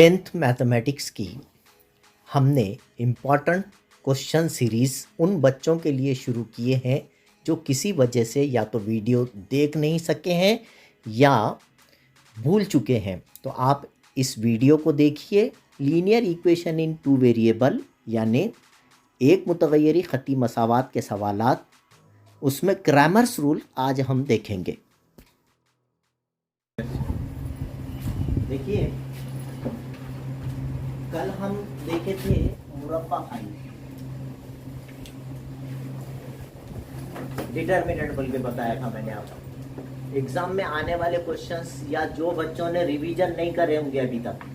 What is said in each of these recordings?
Tenth mathematics की हमने important question series उन बच्चों के लिए शुरू किए हैं जो किसी वजह से या तो वीडियो देख नहीं सके हैं या भूल चुके हैं। तो आप इस वीडियो को देखिए। Linear equation in two variable यानी एक मुतगय्यरी ख़ती मसावात के सवालात, उसमें क्रैमर्स रूल आज हम देखेंगे। देखिए, कल हम देखे थे मुरब्बा खाली डिटर्मिनेंट बोल के बताया था मैंने आपको। एग्जाम में आने वाले क्वेश्चंस या जो बच्चों ने रिवीजन नहीं करे होंगे अभी तक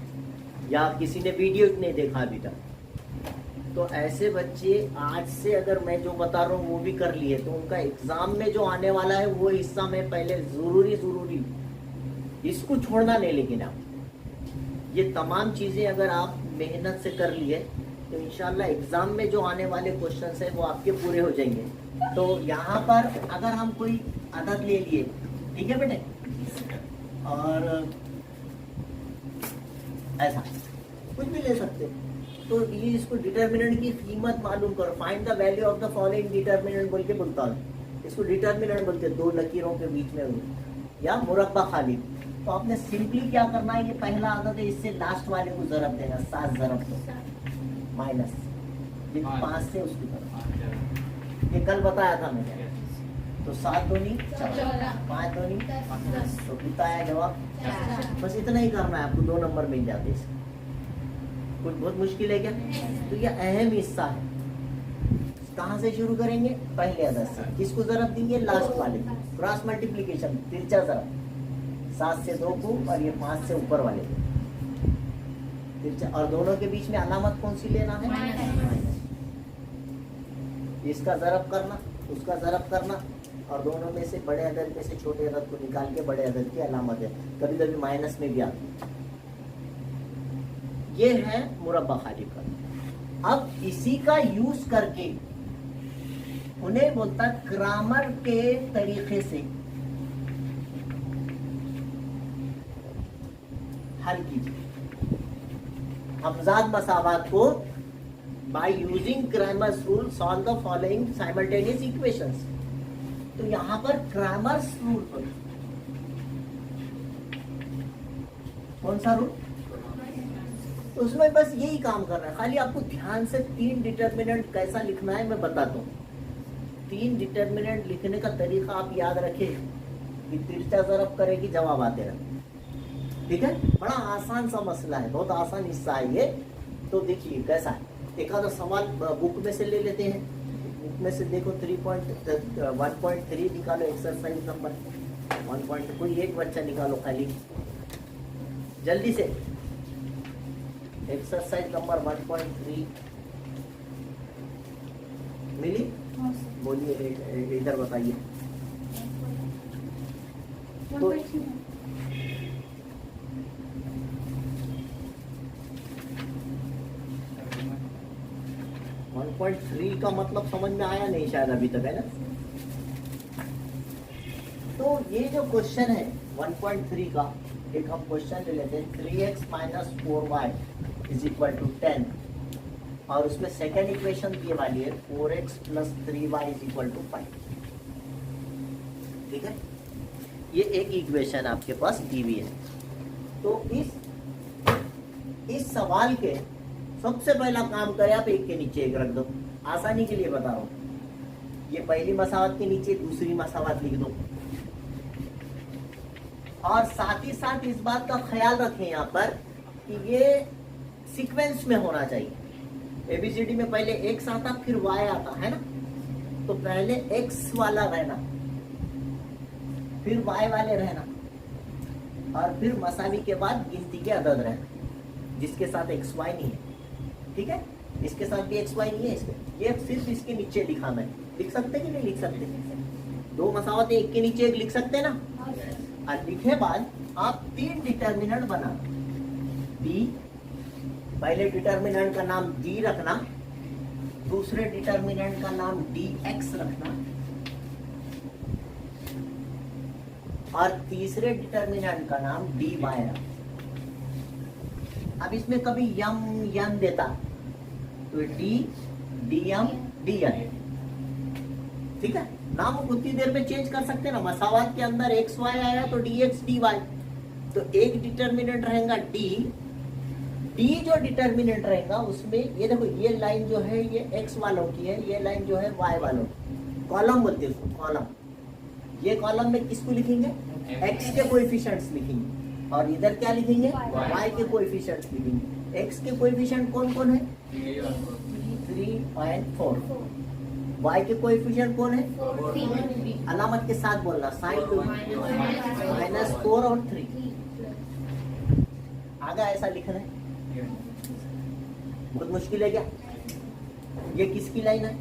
या किसी ने वीडियो नहीं देखा अभी तक, तो ऐसे बच्चे आज से अगर मैं जो बता रहा हूँ वो भी कर लिए तो उनका एग्जाम में जो आने वाला है वो हिस्सा में पहले जरूरी इसको छोड़ना नहीं। लेकिन आप ये तमाम चीज़ें अगर आप मेहनत से कर लिए तो इंशाल्लाह एग्ज़ाम में जो आने वाले क्वेश्चंस हैं वो आपके पूरे हो जाएंगे। तो यहाँ पर अगर हम कोई अदद ले लिए, ठीक है बेटे, और ऐसा कुछ भी ले सकते, तो ये इसको डिटर्मिनेंट की कीमत मालूम करो। Find the value of the following determinant बोल के बोलता हूँ। इसको डिटर्मिनेंट बोलते हैं, दो लकीरों के बीच में या मुरब्बा खाली। तो आपने सिंपली क्या करना है, ये पहला आदत है, इससे लास्ट वाले को जरब देना, 7 जरब तो माइनस 5 से उसकी तरफ। ये कल बताया था मैंने। तो 7 दूनी 14, 5 दूनी 10, तो कितना आया जवाब? बस इतना ही करना है आपको, 2 नंबर मिल जाते हैं। कुछ बहुत मुश्किल है क्या? तो ये अहम हिस्सा है। कहाँ से शुरू करेंगे? पहले आदत से। किसको जरब देंगे? लास्ट वाले। क्रॉस मल्टीप्लीकेशन, तिरछा जरब, 7 से 2 को और ये 5 से ऊपर वाले को। और दोनों के बीच में अलामत कौन सी लेना है? माइनस। इसका जरब करना, उसका जरब करना, और दोनों में से बड़े अदद में से छोटे अदद को निकाल के बड़े अदद की अलामत है। कभी कभी माइनस में भी आती है। ये है मुरब्बा खाली का। अब इसी का यूज करके उन्हें बोलता क्रैमर के तरीके से हल कीजिए हमजाद मसावात को। By using Cramer's rule solve the following simultaneous equations. तो यहां पर क्रैमर्स रूल पर कौन सा रूल? उसमें बस यही काम करना है। खाली आपको ध्यान से 3 डिटर्मिनेंट कैसा लिखना है मैं बताता हूँ। 3 डिटर्मिनेंट लिखने का तरीका आप याद रखें कि तिरछा जरब करेगी जवाब आते रहे। ठीक है, बड़ा आसान सा मसला है, बहुत आसान हिस्सा है ये। तो देखिए कैसा है। एक आधा सवाल बुक में से ले लेते हैं। बुक में से देखो 1.3 निकालो, एक्सरसाइज नंबर 1. कोई एक बच्चा निकालो खाली जल्दी से। एक्सरसाइज नंबर 1.3 मिली? बोलिए, इधर बताइए। तो 1.3 का मतलब समझ में आया नहीं शायद अभी तक, है ना? तो ये जो क्वेश्चन है 1.3 का, एक हम क्वेश्चन ले लेते हैं। 3x - 4y = 10, और उसमें सेकेंड इक्वेशन ये वाली है 4x + 3y = 5। ठीक है, ये एक इक्वेशन आपके पास दी हुई है। तो इस सवाल के सबसे पहला काम करें आप, एक के नीचे एक रख दो। आसानी के लिए बता रहा हूं। ये पहली मसावत के नीचे दूसरी मसावत लिख दो, और साथ ही साथ इस बात का ख्याल रखें यहाँ पर कि ये सीक्वेंस में होना चाहिए। एबीसीडी में पहले एक्स आता फिर वाई आता है ना, तो पहले एक्स वाला रहना, फिर वाई वाले रहना, और फिर मसावी के बाद गिनती के अदद रहना जिसके साथ एक्स वाई नहीं है। ठीक है, इसके साथ भी एक्स वाई नहीं है। इसमें ये सिर्फ इसके नीचे लिखा मैं। लिख सकते कि नहीं लिख सकते? 2 मसावत एक के नीचे एक लिख सकते ना। और लिखे बाद आप 3 डिटर्मिनेंट बना। डी, पहले डिटर्मिनेंट का नाम डी रखना, दूसरे डिटर्मिनेंट का नाम डी एक्स रखना, और तीसरे डिटर्मिनेंट का नाम डी वाई रखना। अब इसमें कभी यम यन देता तो D D M D N, ठीक है। नाम उतनी देर में चेंज कर सकते हैं ना। मसावात के अंदर एक्स वाई आया तो डी एक्स डी वाई, तो एक डिटर्मिनेंट रहेगा डी, डी जो डिटर्मिनेंट रहेगा उसमें ये देखो ये लाइन जो है ये एक्स वालों की है, ये लाइन जो है वाई वालों की, कॉलम बोलते हैं उसको कॉलम। ये कॉलम में किसको लिखेंगे, एक्स के कोएफिशिएंट्स लिखेंगे, और इधर क्या लिखेंगे, वाई के कोएफिशिएंट्स लिखेंगे। एक्स के कोएफिशिएंट कौन कौन है, 3 और 4। वाई के कोएफिशिएंट कौन है, अलामत के साथ बोलना, साइन -4 और 3। आगे ऐसा लिखना है, बहुत मुश्किल है क्या। ये किसकी लाइन है,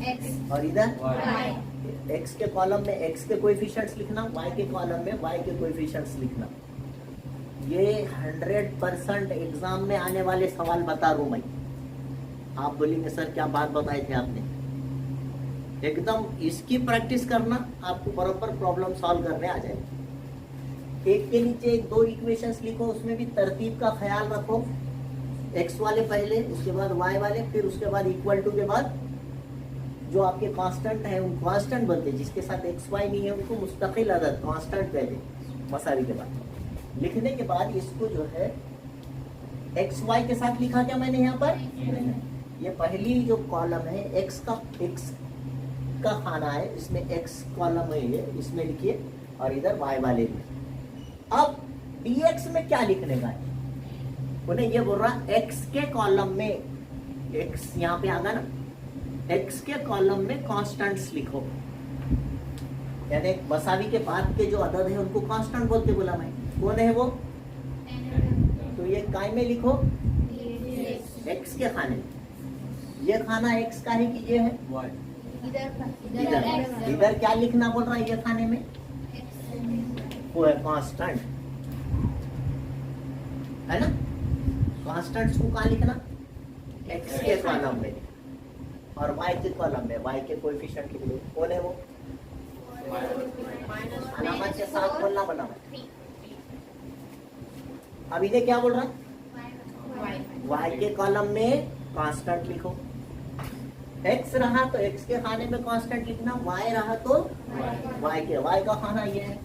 एक्स, और इधर एक्स के कॉलम में एक्स के कोएफिशिएंट्स लिखना, वाई के कॉलम में वाई के कोएफिशिएंट्स लिखना। ये 100% एग्जाम में आने वाले सवाल बता रहा हूं मैं। आप बोलेंगे सर क्या बात बताए थे आपने, एकदम इसकी प्रैक्टिस करना, आपको बराबर प्रॉब्लम सॉल्व करने आ जाएगी। एक के नीचे एक दो इक्वेशंस लिखो, उसमें भी तरतीब का ख्याल रखो, एक्स वाले पहले, उसके बाद वाई वाले, फिर उसके बाद इक्वल टू के बाद जो आपके कांस्टेंट है उन कांस्टेंट बनते, जिसके साथ एक्स वाई नहीं है उनको मुस्तकिल अदद कांस्टेंट कहते मसावी के बाद। लिखने के बाद इसको जो है एक्स वाई के साथ लिखा क्या मैंने यहाँ पर, ये पहली जो कॉलम है एक्स का खाना है, इसमें एक्स कॉलम है ये, इसमें लिखिए, और इधर वाई वाले लिखिए। अब dx में क्या लिखने का है, उन्हें ये बोल रहा एक्स के कॉलम में, एक्स यहाँ पे आगा ना, एक्स के कॉलम में कांस्टेंट्स लिखो, यानी मसावी के बाद के जो अदद है उनको कांस्टेंट बोलते बोला मैं, कौन है वो, तो ये काय में लिखो, एक्स के खाने में। ये खाना एक्स का है कि ये है, इधर क्या लिखना बोल रहा है, ये खाने में वो है कांस्टेंट, है ना। कांस्टेंट्स को कहाँ लिखना, एक्स के कॉलम में, और वाई के कॉलम में वाई के कोएफिशिएंट लिख लो, कौन है वो, अलामत के साथ बोलना बना। अब इन्हें क्या बोल रहा है, वाई के कॉलम में कांस्टेंट लिखो, एक्स रहा तो एक्स के खाने में कांस्टेंट लिखना, वाई रहा तो वाई के, वाई का खाना ये है,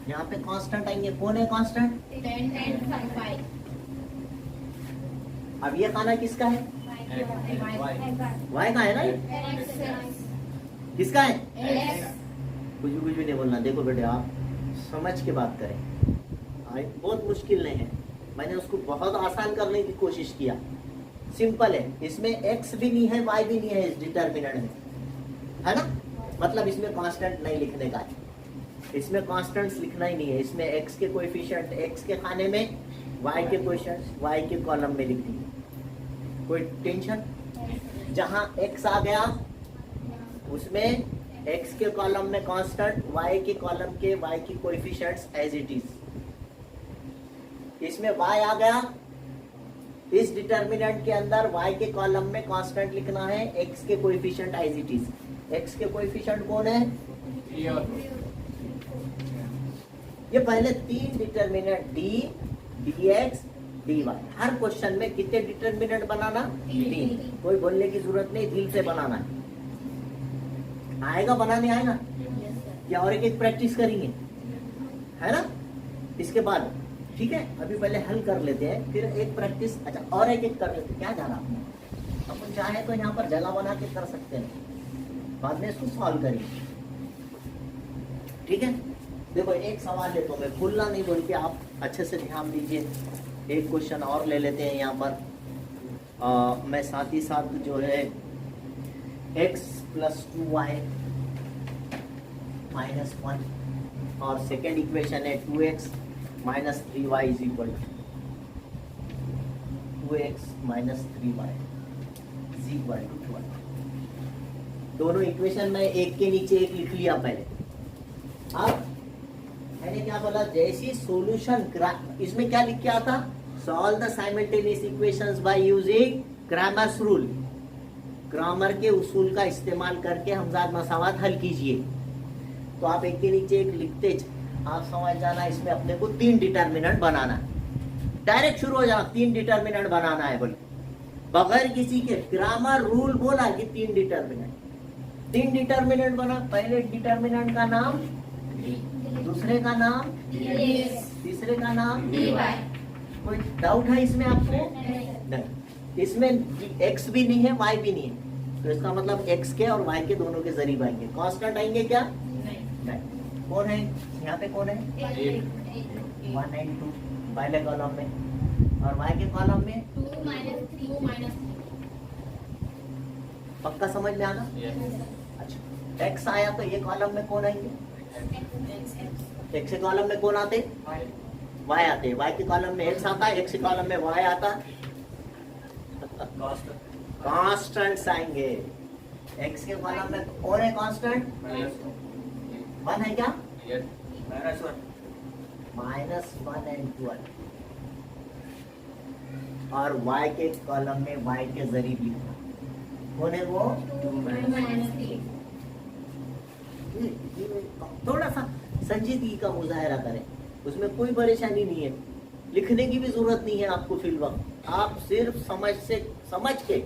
यहाँ पे कांस्टेंट आएंगे, कौन है कांस्टेंट, 10 अब ये खाना किसका है, वाई का है ना, किसका है, कुछ भी नहीं बोलना। देखो बेटे आप समझ के बात करें, बहुत मुश्किल नहीं है, मैंने उसको बहुत आसान करने की कोशिश किया, सिंपल है। इसमें एक्स भी नहीं है वाई भी नहीं है इस डिटर्मिनेंट में, है ना, मतलब इसमें कांस्टेंट नहीं लिखने का है, इसमें कांस्टेंट्स लिखना ही नहीं है, इसमें एक्स के कोएफिशिएंट एक्स के खाने में, वाई के कोएफिशिएंट वाई के कॉलम में लिख दी, कोई टेंशन। जहां एक्स आ गया उसमें एक्स के कॉलम में कांस्टेंट, वाई के कॉलम के वाई की कोएफिशिएंट्स एज इट इज। इसमें वाई आ गया, इस डिटर्मिनेंट के अंदर वाई के कॉलम में कांस्टेंट लिखना है, एक्स के coefficient as it is. X के कोएफिशिएंट कौन है, ये पहले 3 determinant D D X D Y. हर क्वेश्चन में कितने डिटर्मिनेंट बनाना, 3। कोई बोलने की जरूरत नहीं, दिल से बनाना है, आएगा बनाने आएगा, या और एक प्रैक्टिस करेंगे, है ना। इसके बाद ठीक है, अभी पहले हल कर लेते हैं, फिर एक प्रैक्टिस, अच्छा और एक कर लेते हैं, क्या जाना अपन चाहे तो यहाँ पर जगह बना के कर सकते हैं, बाद में इसको सॉल्व करेंगे, ठीक है। देखो एक सवाल लेता हूँ मैं, भूलना नहीं बोल के आप अच्छे से ध्यान दीजिए। एक क्वेश्चन और ले लेते हैं यहाँ पर, मैं साथ ही साथ जो है x + 2y - 1 और सेकेंड इक्वेशन है 2x - 3y = 2x - 3y = 12। दोनों इक्वेशन में एक के नीचे एक लिख लिया पहले। अब मैंने क्या बोला, जैसी सॉल्यूशन, इसमें क्या लिख के आता, solve the simultaneous equations by using Cramer's rule. Grammar के उसूल का इस्तेमाल करके हमजाद मसावात हल कीजिए। तो आप एक के नीचे एक लिखते, आप समझ जाना, इसमें अपने को 3 डिटर्मिनेंट बनाना। डायरेक्ट शुरू हो जाना, 3 डिटर्मिनेंट बनाना है बोले, बगैर किसी के ग्रामर रूल बोला कि 3 डिटर्मिनेंट। 3 डिटर्मिनेंट बना, पहले डिटर्मिनेंट का नाम, दूसरे का नाम, तीसरे का नाम। कोई डाउट है इसमें आपको? नहीं। इसमें x भी नहीं है, y भी नहीं है, तो इसका मतलब x के और y के दोनों के जरिए आएंगे। कांस्टेंट आएंगे क्या? नहीं। कौन है यहाँ पे? कौन है? 1 and 2 पहले कॉलम में, और y के कॉलम में 2 minus 3 पक्का समझ में आना? अच्छा, x आया तो ये कॉलम में कौन आएंगे? x के कॉलम में कौन आते? y आते। y के कॉलम में x आता है, x के कॉलम में y आता। कांस्टेंट्स आएंगे। x के कॉलम में कौन है कांस्टेंट? 1 है क्या? -1 and 12। और y के कॉलम में y के जरिए लिखना, कौन है वो? 2 minus 3। थोड़ा सा संजीदगी का मुजाहरा करें, उसमें कोई परेशानी नहीं है, लिखने की भी जरूरत नहीं है आपको फिल वक्त। आप सिर्फ समझ के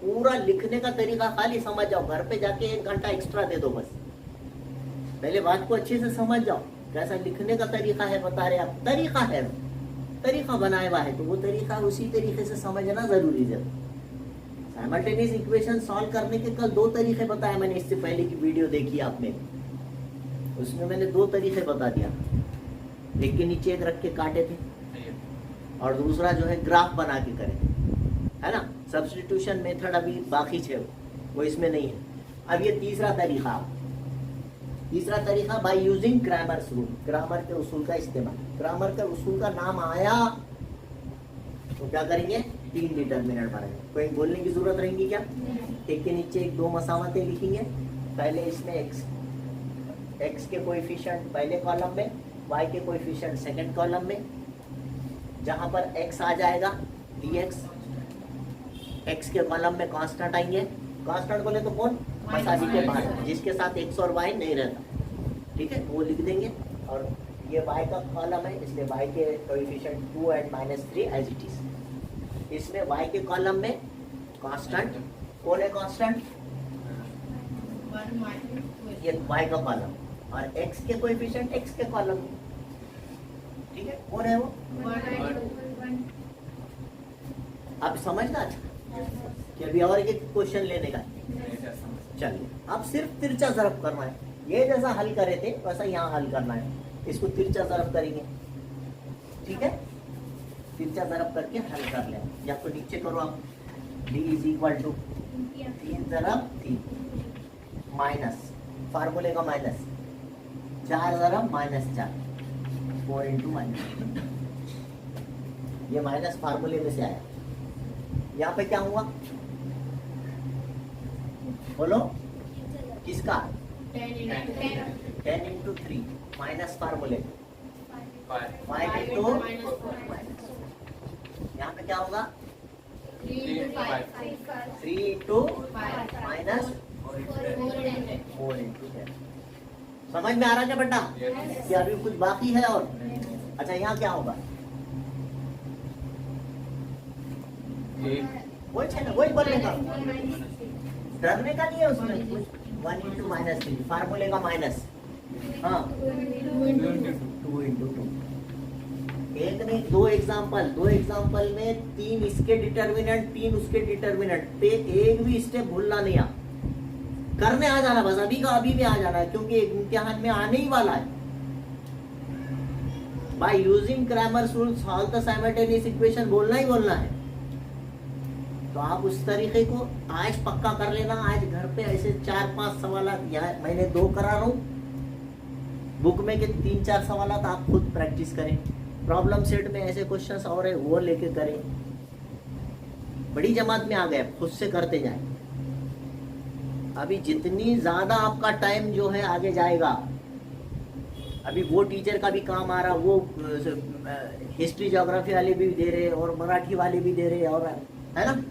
पूरा लिखने का तरीका खाली समझ जाओ, घर पे जाके 1 घंटा एक्स्ट्रा दे दो बस। पहले बात को अच्छे से समझ जाओ, कैसा लिखने का तरीका है बता रहे आप, तरीका है, तरीका बनाया हुआ है, तो वो तरीका उसी तरीके से समझना जरूरी है। साइमल्टेनियस इक्वेशन सॉल्व करने के कल 2 तरीके बताए मैंने, इससे पहले की वीडियो देखी आपने, उसमें मैंने 2 तरीके बता दिया। एक के नीचे एक रख के काटे थे, और दूसरा जो है ग्राफ बना के करें, है ना। सब्स्टिट्यूशन मेथड अभी बाकी है, वो इसमें नहीं है। अब ये तीसरा तरीका by using grammars rule, grammar के उसूल का इस्तेमाल। ग्रामर के उसूल का नाम आया तो क्या करेंगे? 3 डिटर्मिनेंट बनाएंगे। कोई बोलने की जरूरत रहेगी क्या? एक के नीचे एक 2 मसावतें लिखेंगे। पहले इसमें x के कोएफिशिएंट पहले कॉलम में, y के कोएफिशिएंट सेकंड कॉलम में। जहां पर x आ जाएगा dx, x के कॉलम में कांस्टेंट आएंगे। कांस्टेंट बोले तो कौन? मसावी के बाहर, जिसके साथ x और y नहीं रहता, ठीक है, वो लिख देंगे। और ये y का कॉलम है, इसलिए y के coefficient 2 and -3 as it is. इसमें y के कॉलम में कांस्टेंट, कौन है कांस्टेंट? ये y का कॉलम, और x के कोएफिशिएंट x के कॉलम में, ठीक है, कौन है वो? आप समझना अच्छा कि अभी और एक क्वेश्चन लेने का। चलिए, अब सिर्फ तिरछा ज़रब करना है, ये जैसा हल करे थे वैसा यहाँ हल करना है। इसको तिरछा ज़रब करेंगे, ठीक है, तिरछा ज़रब करके हल कर लें। या तो नीचे करो आप, d = 3 ज़रब 3 माइनस फार्मूले का माइनस 4 ज़रब -4 4 × -, ये माइनस फार्मूले में से आया। यहाँ पे क्या हुआ बोलो? किसका? 10 × 3 माइनस फार्मूले 5 × यहाँ पे क्या होगा? 3 × -4 × 10। समझ में आ रहा क्या बेटा? कि अभी कुछ बाकी है और? अच्छा, यहाँ क्या होगा? वही बोलने का, डरने का नहीं है उसमें। 1 × -3 फार्मूले का माइनस, हाँ 2 × 2। एक नहीं, 2 एग्जाम्पल में 3 इसके डिटर्मिनेंट 3 उसके डिटर्मिनेंट पे, एक भी स्टेप भूलना नहीं। आप करने आ जाना बस, अभी का अभी भी आ जाना है, क्योंकि इम्तिहान में आने ही वाला है। By using grammar rule solve the simultaneous equation बोलना ही बोलना है। तो आप उस तरीके को आज पक्का कर लेना। आज घर पे ऐसे 4-5 सवाल, यहाँ मैंने 2 करा रहा हूँ, बुक में के 3-4 सवाल आप खुद प्रैक्टिस करें। प्रॉब्लम सेट में ऐसे क्वेश्चंस और है, वो लेके करें। बड़ी जमात में आ गए, खुद से करते जाएं। अभी जितनी ज्यादा आपका टाइम जो है आगे जाएगा, अभी वो टीचर का भी काम आ रहा, वो हिस्ट्री ज्योग्राफी वाले भी दे रहे और मराठी वाले भी दे रहे, और है ना,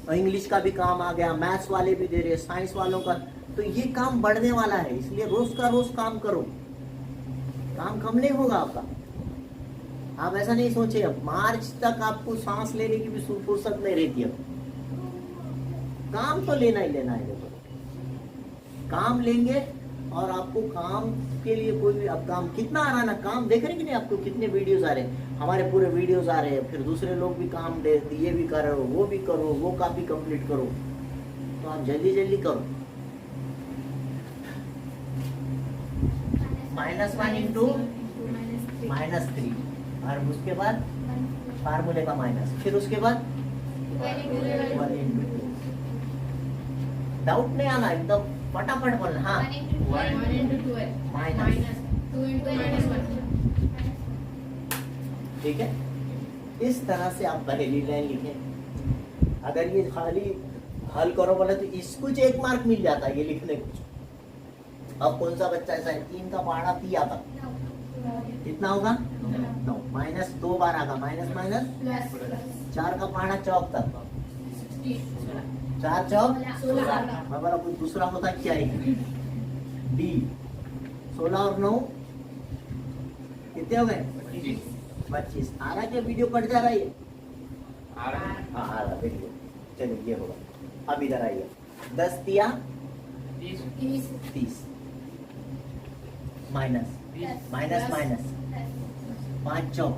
और इंग्लिश का भी काम आ गया, मैथ्स वाले भी दे रहे, साइंस वालों का। तो ये काम बढ़ने वाला है, इसलिए रोज का रोज काम करो, काम कम नहीं होगा आपका। आप ऐसा नहीं सोचे, अब मार्च तक आपको सांस लेने की भी फुर्सत नहीं रहती है। काम तो लेना ही लेना है, देखो काम लेंगे और आपको काम के लिए कोई भी, अब काम कितना आ रहा है ना, काम देख रहे कि नहीं, आपको कितने वीडियोस आ रहे हैं, हमारे पूरे वीडियोस आ रहे हैं, फिर दूसरे लोग भी काम दे, ये भी करो, वो भी करो, वो कॉपी कंप्लीट करो, तो आप जल्दी जल्दी करो। -1 इंटू -3 और उसके बाद फार्मूले का माइनस, फिर उसके बाद 1 इंटू 2। डाउट नहीं आना, एकदम फटाफट बोलना। हाँ, 1 into 12 माइनस, 2 into -1। ठीक है। इस तरह से आप पहली लाइन लिखें। अगर ये खाली हल करो बोले तो इसको 1 मार्क मिल जाता है ये लिखने को। अब कौन सा बच्चा ऐसा है, 3 का पहाड़ा 3 आता, कितना होगा 9, -2 बार आगा, माइनस माइनस प्लस 4 का पहाड़ा चौक तक, 4 चौक 16। मैं बोला कुछ दूसरा होता क्या है, डी 16 और 9 कितने हो गए 25। आ रहा क्या, वीडियो कट जा रहा है ये? हाँ आ रहा, देखिए चलिए ये होगा। अब इधर आइए, 10 तिया 30 माइनस माइनस माइनस 5 चौक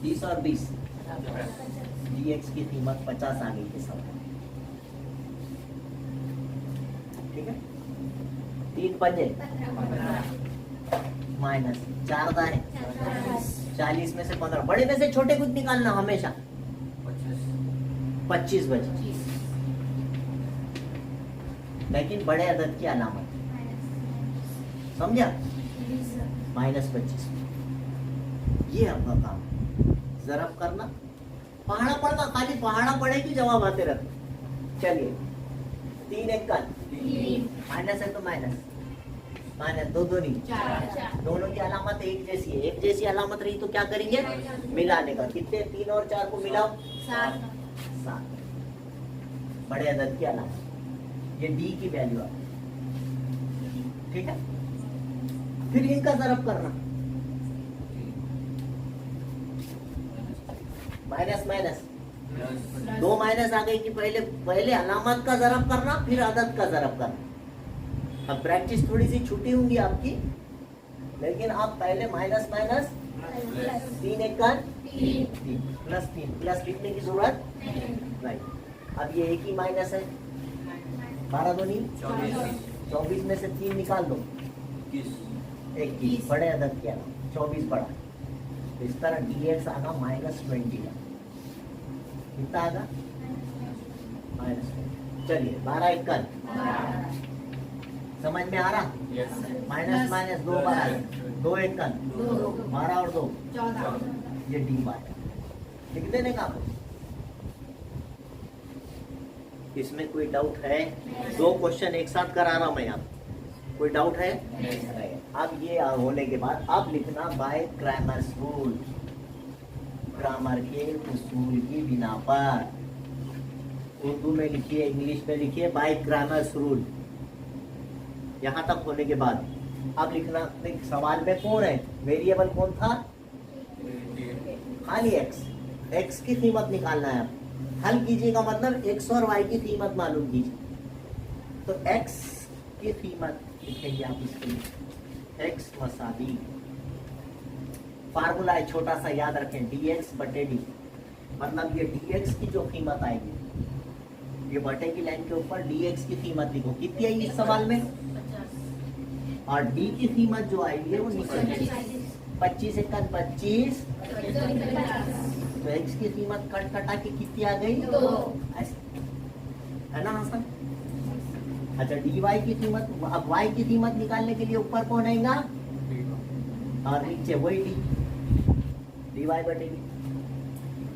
30 और 20, dx की कीमत 50 आ गई के साथ। ठीक है, 3 पंजे माइनस 4 दाएं 40 में से 15, बड़े में से छोटे कुछ निकालना हमेशा, 25 बचे, लेकिन बड़े अदद की अलामत, समझा, -25। ये आपका काम, जरब करना, पहाड़ा पढ़ना, खाली पहाड़ा पढ़े की जवाब आते रहते। चलिए 3 1 का माइनस है तो माइनस माइनस, 2 2 नहीं 4 दोनों की अलामत एक जैसी है, एक जैसी अलामत रही तो क्या करेंगे, मिलाने का। कितने, 3 और 4 को मिलाओ 7, बड़े अदद की अलामत, ये डी की वैल्यू आ। ठीक है, फिर इनका जरब करना, माइनस माइनस 2 माइनस आ गई कि पहले अलामत का जरब करना, फिर अदद का जरब करना। अब प्रैक्टिस थोड़ी सी छुट्टी होंगी आपकी, लेकिन आप पहले माइनस माइनस 3 1 का 3 प्लस लिखने की जरूरत नहीं। अब ये एक ही माइनस है, 12 दूनी 24 में से 3 निकाल दो 21, बड़े अदद क्या 24 बड़ा, इस तरह dx आगा -20 का, कितना आगा -20। चलिए 12 1 का, समझ में आ रहा, माइनस माइनस 2 बार आए, 2 1 का 12 और 2 ये डी बार लिख देने का। इसमें कोई डाउट है? 2 क्वेश्चन एक साथ करा रहा हूं मैं यहाँ, कोई डाउट है? नहीं। अब ये होने के बाद अब लिखना बाय ग्रामर्स रूल, ग्रामर के उसूल की बिना पर। उर्दू में लिखिए, इंग्लिश में लिखिए, बाय ग्रामर्स रूल। यहाँ तक होने के बाद अब लिखना, सवाल में कौन है, वेरिएबल कौन था, खाली x की कीमत निकालना है। आप हल कीजिएगा, मतलब x और y की कीमत मालूम कीजिए। तो x की कीमत लिखेंगे आप इसके लिए, x मसावी, फार्मूला है छोटा सा, याद रखें, dx बटे डी, मतलब ये dx की जो कीमत आएगी, ये बटे की लाइन के ऊपर dx की कीमत लिखो, कितनी आई इस सवाल में, और डी की कीमत जो आएगी वो निकल जाएगी 25 1 25, तो एक्स की कीमत कट कटा के कितनी आ गई, 2, है ना आसान। अच्छा, डी वाई की कीमत, अब वाई की कीमत निकालने के लिए ऊपर कौन आएगा और नीचे वही डी वाई बटे डी।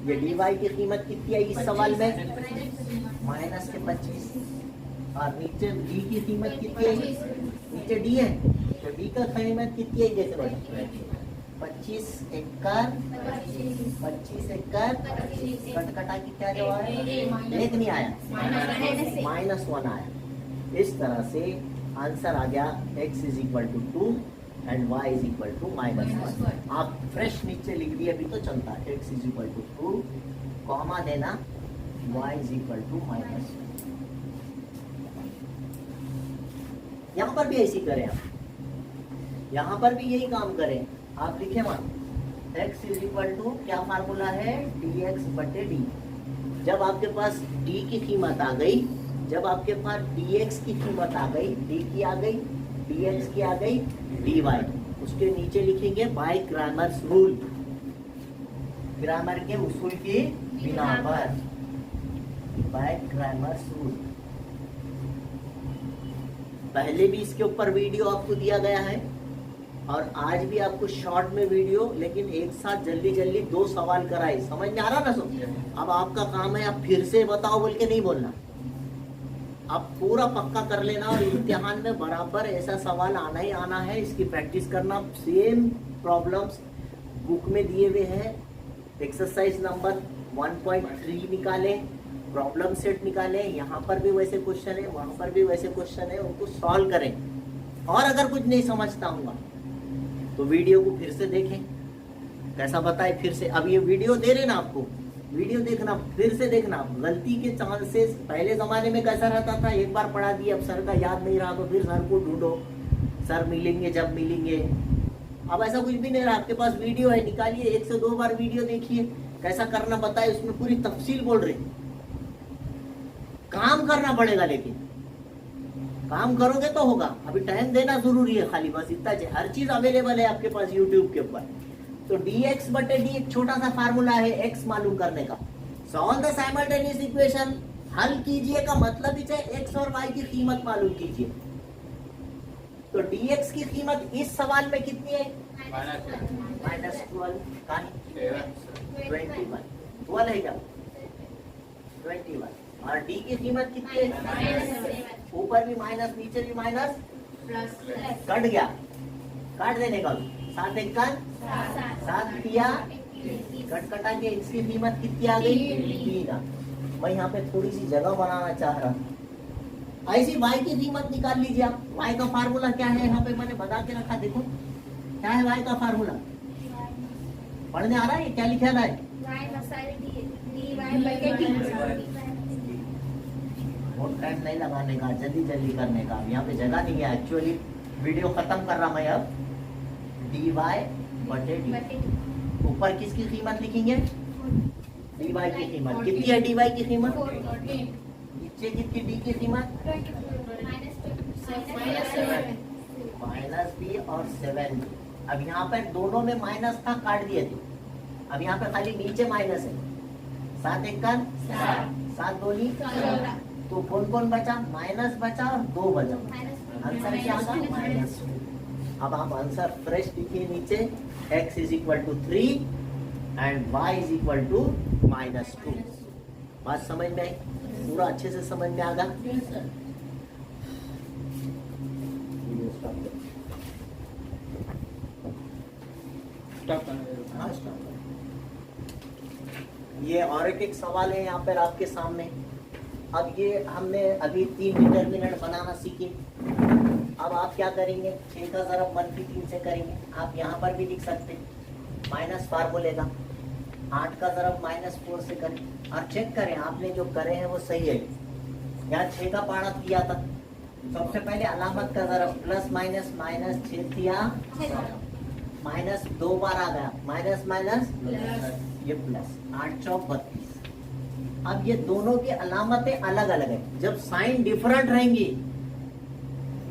ये डी वाई की कीमत कितनी आई इस सवाल में, माइनस के 25, और नीचे डी की कीमत कितनी आई, नीचे डी है तो डी का कीमत कितनी आई, जैसे बोला 25 1 कट कटा की क्या जवाब है, 1 नहीं आया, -1 आया। इस तरह से आंसर आ गया x = 2 and y is equal to Minus -1। one। आप फ्रेश नीचे लिख दिए अभी तो चलता है। x is equal to 2, comma देना, y इज इक्वल टू -1। यहाँ पर भी ऐसी करें आप, यहाँ पर भी यही काम करें। आप लिखे मान x इज इक्वल टू क्या फार्मूला है, dx बटे d। जब आपके पास d की कीमत आ गई, जब आपके पास dx की कीमत आ गई, d की आ गई, dx की आ गई, dy, उसके नीचे लिखेंगे बाय ग्रामर्स रूल, ग्रामर के उसूल की बिना पर, बाय ग्रामर्स रूल। पहले भी इसके ऊपर वीडियो आपको दिया गया है और आज भी आपको शॉर्ट में वीडियो, लेकिन एक साथ जल्दी जल्दी 2 सवाल कराए। समझ में आ रहा ना सब? अब आपका काम है आप फिर से बताओ बोल के नहीं बोलना, आप पूरा पक्का कर लेना और इम्तिहान में बराबर ऐसा सवाल आना ही आना है। इसकी प्रैक्टिस करना। सेम प्रॉब्लम्स बुक में दिए हुए हैं। एक्सरसाइज नंबर 1.3 निकाले, प्रॉब्लम सेट निकाले, यहाँ पर भी वैसे क्वेश्चन है, वहाँ पर भी वैसे क्वेश्चन है, उनको सॉल्व करें। और अगर कुछ नहीं समझता हूँ तो वीडियो को फिर से देखें, कैसा बताए फिर से। अब ये वीडियो दे रहे ना आपको, वीडियो देखना, फिर से देखना। गलती के चांसेस, पहले जमाने में कैसा रहता था, एक बार पढ़ा दिया, अब सर का याद नहीं रहा तो फिर सर को ढूंढो, सर मिलेंगे जब मिलेंगे। अब ऐसा कुछ भी नहीं रहा, आपके पास वीडियो है, निकालिए, 1 से 2 बार वीडियो देखिए, कैसा करना बताए, उसमें पूरी तफसील बोल रहे। काम करना पड़ेगा, लेकिन काम करोगे तो होगा। अभी टाइम देना जरूरी है, खाली बस इतना। हर चीज अवेलेबल है आपके पास यूट्यूब के ऊपर। तो dx बटे d एक छोटा सा फार्मूला है x मालूम करने का। सॉल्व द साइमल्टेनियस इक्वेशन, हल कीजिए का मतलब ही है x और y की कीमत मालूम कीजिए। तो dx की कीमत इस सवाल में कितनी है, -12 का 21, 12 है क्या, 21। और d की कीमत कितनी है, ऊपर भी माइनस नीचे भी माइनस, कट गया, काट देने का। 7 एक 7 दिया, कट कटा के x की कीमत कितनी आ गई, 3। मैं यहाँ पे थोड़ी सी जगह बनाना चाह रहा। ऐसी y की कीमत निकाल लीजिए आप। y का फार्मूला क्या है, यहाँ पे मैंने बता के रखा, देखो क्या है y का फार्मूला। पढ़ने आ रहा है, क्या लिखा है, बहुत टाइम नहीं लगाने का, जल्दी जल्दी करने का। यहाँ पे जगह नहीं है, एक्चुअली वीडियो खत्म कर रहा मैं अब। dy बटे d, ऊपर किसकी कीमत लिखेंगे, dy की कीमत कितनी है, dy की कीमत, नीचे कितनी d की कीमत, -b और 7। अब यहाँ पे दोनों में माइनस था, काट दिए थे। अब यहाँ पे खाली नीचे माइनस है। 7 एक 7 दूनी, तो कौन कौन बचा, माइनस बचा और 2 बचा। आंसर क्या आगा, -2। अब आप आंसर फ्रेश लिखिए नीचे, x is equal to 3 and y is equal to -2। बात समझ में आई, पूरा अच्छे से समझ में आ गया। हाँ, stop। ये और एक सवाल है यहाँ पर आपके सामने। अब ये हमने अभी 3 डिटरमिनेंट बनाना सीखे। अब आप क्या करेंगे, 6 का ज़रब -3 से करेंगे। आप यहाँ पर भी लिख सकते हैं माइनस फार्मूले का। 8 का ज़रब -4 से करें और चेक करें आपने जो करे हैं वो सही है। यहाँ 6 का पाड़ा किया था, सबसे पहले अलामत का ज़रब प्लस माइनस, -6 किया, माइनस 2 बार आ गया, माइनस माइनस ये प्लस, 8 चौक 32। अब ये दोनों की अलामतें अलग अलग है। जब साइन डिफरेंट रहेंगी,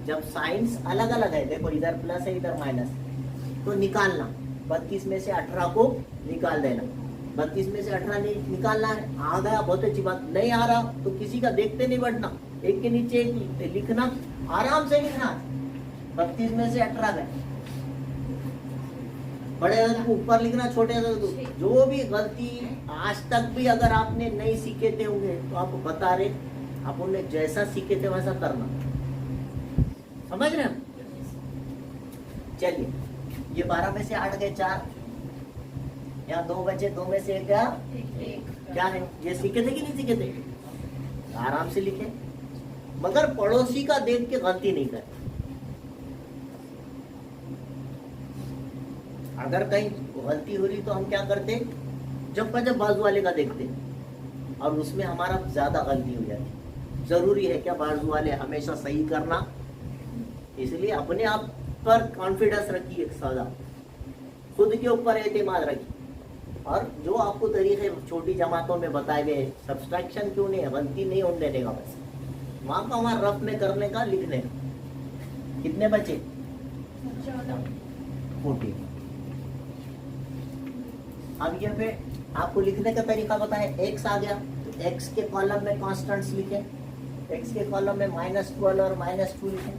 जब साइंस अलग अलग है, देखो इधर प्लस है इधर माइनस, तो निकालना 32 में से 18 को निकाल देना। 32 में से 18 निकालना है, आ गया बहुत अच्छी बात। नहीं आ रहा तो किसी का देखते नहीं बैठना, एक के नीचे एक लिखना, आराम से लिखना। 32 में से 18 गए, बड़े को ऊपर लिखना, छोटे जो भी गलती आज तक भी अगर आपने नहीं सीखे थे होंगे तो आपको बता रहे, आप उन्हें जैसा सीखे थे वैसा करना। समझ रहे हैं? चलिए, ये 12 में से 8 गए 4, यहाँ 2 बचे, 2 में से 1 गया, क्या है, ये सीखे थे कि नहीं सीखे थे? आराम से लिखे, मगर पड़ोसी का देख के गलती नहीं करे। अगर कहीं गलती हो रही तो हम क्या करते, जब बाजू वाले का देखते और उसमें हमारा ज्यादा गलती हो जाती। जरूरी है क्या बाजू वाले हमेशा सही करना? इसलिए अपने आप पर कॉन्फिडेंस रखिए, सदा खुद के ऊपर एतमाद रखिए। और जो आपको तरीके छोटी जमातों में बताए गए, सब्सट्रैक्शन क्यों नहीं है, गलती नहीं होने देने का, बस वहां का वहां रफ में करने का, लिखने का। कितने बचे? 14। अब ये पे आपको लिखने का तरीका बताए। x आ गया तो x के कॉलम में कॉन्स्टेंट्स लिखें, x के कॉलम में -12 और -2 लिखें।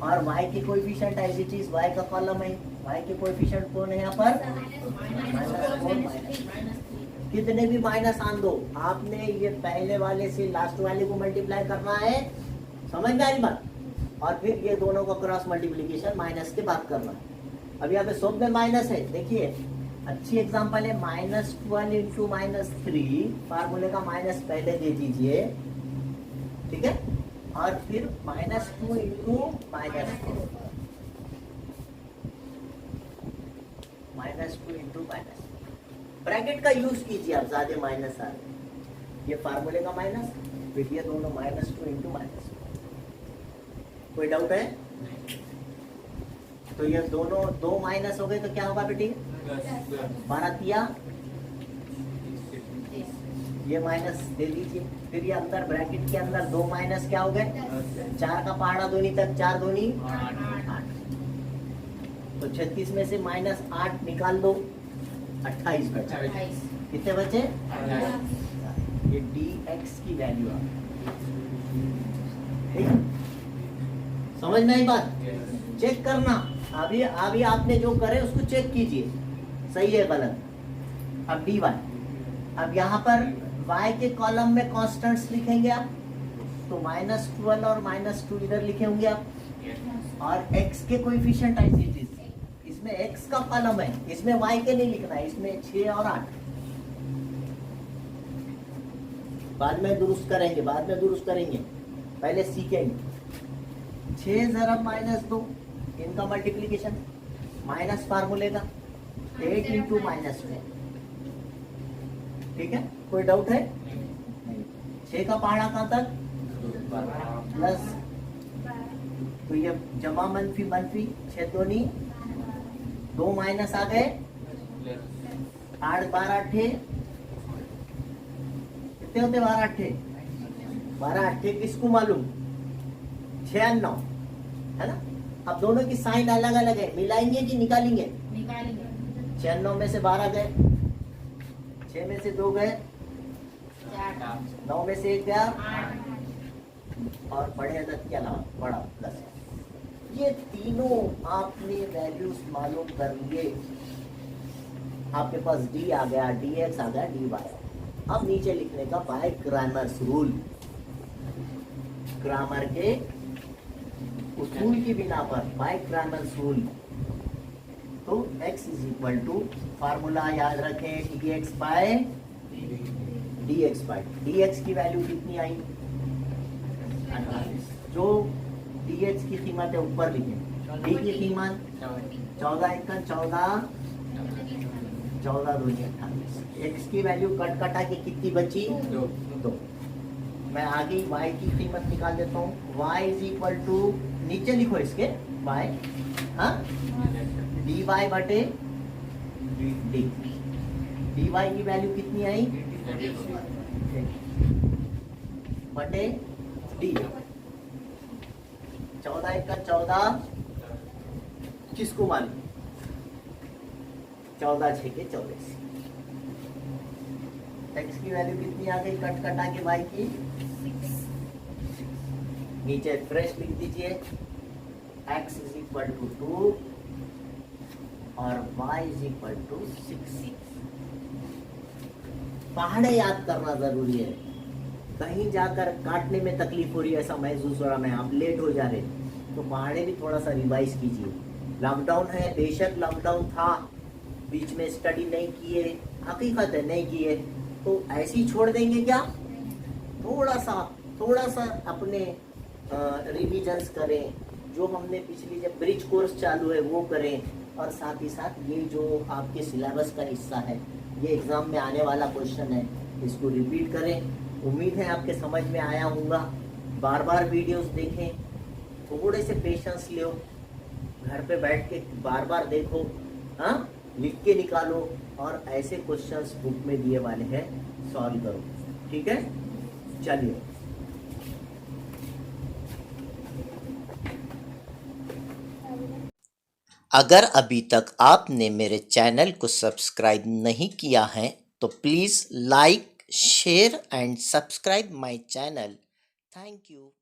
और y के coefficient as it is, y का कॉलम है, y के कोएफिशिएंट कौन है यहाँ पर? -4 कितने भी माइनस आन दो, आपने ये पहले वाले से लास्ट वाले को मल्टीप्लाई करना है, समझ में आई बात? और फिर ये दोनों का क्रॉस मल्टीप्लीकेशन माइनस के बाद करना है। अब यहाँ पे सब में माइनस है, देखिए अच्छी एग्जांपल है, -12 इंटू -3, फार्मूले का माइनस पहले दे दीजिए, ठीक है? और फिर -2 इंटू -4, -2 इंटू माइनस, ब्रैकेट का यूज कीजिए आप, ज्यादा माइनस आ रहे, ये फार्मूले का माइनस, फिर ये दोनों -2 इंटू -4। कोई डाउट है? तो ये दोनों दो माइनस हो गए तो क्या होगा बेटी? 12 तिया, ये माइनस दे दीजिए, फिर ये अंदर ब्रैकेट के अंदर दो माइनस क्या हो गए? 4 का पहाड़ा दूनी तक, 4 दूनी 8, तो 36 में से -8 निकाल दो, 28 बचा। कितने बचे? ये dx की वैल्यू आ गई। समझ में आई बात? चेक करना, अभी आपने जो करे उसको चेक कीजिए, सही है गलत। अब dy, अब यहाँ पर y के कॉलम में कांस्टेंट्स लिखेंगे आप, तो -12 और -2 इधर लिखे होंगे आप, और x के कोएफिशिएंट ऐसे चीज, इसमें x का कॉलम है, इसमें y के नहीं लिखना है, इसमें 6 और 8 बाद में दुरुस्त करेंगे, पहले सीखेंगे। 6 जरा -2, इनका मल्टीप्लीकेशन माइनस फार्मूले का 8 इंटू -2, ठीक है? कोई डाउट है? 6 का पहाड़ा कहाँ तक? प्लस, तो ये जमा मनफी 6 दूनी 2 माइनस आ गए, 8 12 8, कितने होते? 12 8 किसको मालूम? 96 है ना? अब दोनों की साइन अलग अलग है, मिलाएंगे कि निकालेंगे? 96 में से 12 गए, 6 में से 2 गए, 9 में से 1 गया, और बड़े अदद के अलावा बड़ा प्लस। ये तीनों आपने वैल्यूज मालूम कर लिए, आपके पास d आ गया, dx आ गया, dy। अब नीचे लिखने का बाय ग्रामर्स रूल, ग्रामर के उसूल की बिना पर, बाय ग्रामर्स रूल। तो x is equal to, formula याद रखें, dx बाय dx की वैल्यू कितनी आई? 48। जो dx की कीमत है ऊपर लिखें, d की कीमत 14 एकन 14, 14 दूनी 28। x की वैल्यू कटा के कितनी बची? 2। मैं आगे y की कीमत निकाल देता हूँ, y इज इक्वल टू, नीचे लिखो इसके y, हाँ, dy बटे d, dy की वैल्यू कितनी आई? बटे d, 14 एकन 14, किसको मालूम? 14 6 के 24। x की वैल्यू कितनी आ गई कटा के y की? नीचे फ्रेश लिख दीजिए, x इज इक्वल टू 2 और y इज इक्वल टू 6। पहाड़े याद करना जरूरी है, कहीं जाकर काटने में तकलीफ हो रही है ऐसा महसूस हो रहा है, आप लेट हो जा रहे, तो पहाड़े भी थोड़ा सा रिवाइज कीजिए। लॉकडाउन है, बेशक लॉकडाउन था, बीच में स्टडी नहीं किए, हकीकत है नहीं किए, तो ऐसे ही छोड़ देंगे क्या? थोड़ा सा अपने रिविजन्स करें, जो हमने पिछली जब ब्रिज कोर्स चालू है वो करें, और साथ ही साथ ये जो आपके सिलेबस का हिस्सा है, ये एग्ज़ाम में आने वाला क्वेश्चन है, इसको रिपीट करें। उम्मीद है आपके समझ में आया होगा। बार बार वीडियोस देखें, थोड़े से पेशेंस लो, घर पे बैठ के बार बार देखो, हाँ, लिख के निकालो और ऐसे क्वेश्चंस बुक में दिए वाले हैं, सॉल्व करो। ठीक है, चलिए। अगर अभी तक आपने मेरे चैनल को सब्सक्राइब नहीं किया है तो please like, share and subscribe my channel. Thank you.